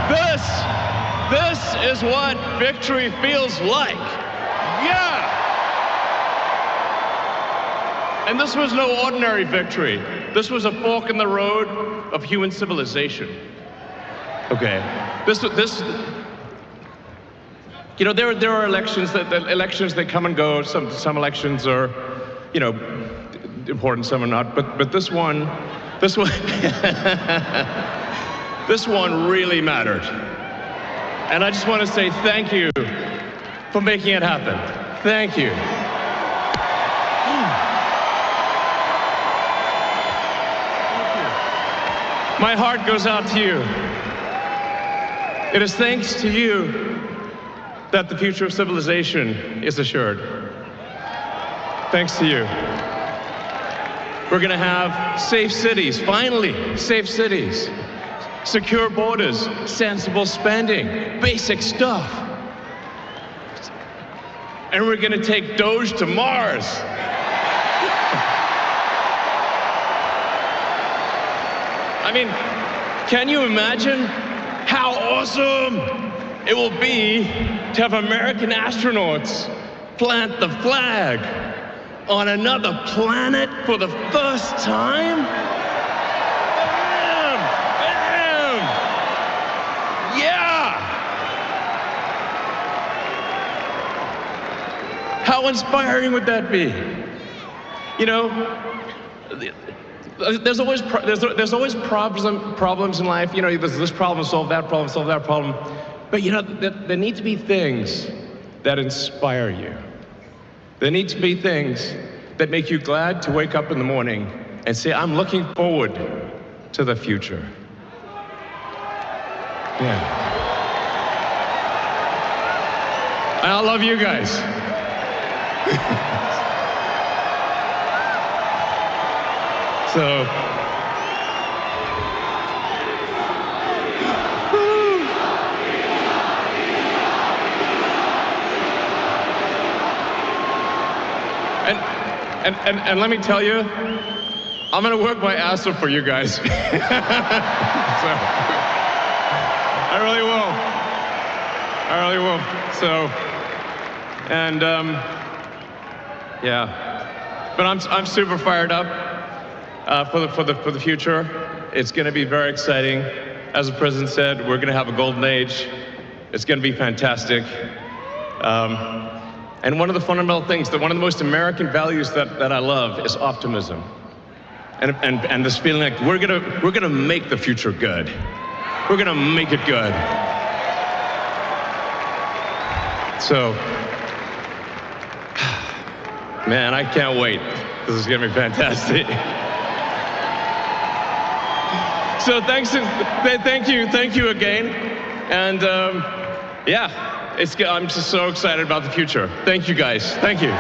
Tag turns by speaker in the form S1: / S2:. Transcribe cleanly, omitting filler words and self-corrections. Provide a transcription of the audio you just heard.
S1: This is what victory feels like. Yeah! And this was no ordinary victory. This was a fork in the road of human civilization. Okay. You know, there are elections that come and go. Some elections are, you know, important, some are not. But this one this one really mattered. And I just want to say thank you for making it happen. Thank you. My heart goes out to you. It is thanks to you that the future of civilization is assured. Thanks to you. We're going to have safe cities, finally, safe cities. Secure borders, sensible spending, basic stuff. And we're going to take Doge to Mars. I mean, can you imagine how awesome it will be to have American astronauts plant the flag on another planet for the first time? Bam! Bam! Yeah! How inspiring would that be? You know, there's always problems in life. You know, there's this problem, solve that problem. But you know, there need to be things that inspire you. There need to be things that make you glad to wake up in the morning and say, I'm looking forward to the future. Yeah. And I love you guys. So, and let me tell you, I'm gonna work my ass off for you guys. So, I really will. So, and yeah, but I'm super fired up. For the future. It's going to be very exciting. As the president said, we're going to have a golden age. It's going to be fantastic. And one of the fundamental things, one of the most American values that I love is optimism. And this feeling like we're gonna make the future good. We're gonna make it good. So, man, I can't wait. This is gonna be fantastic. So thank you again, and yeah, I'm just so excited about the future. Thank you guys, thank you.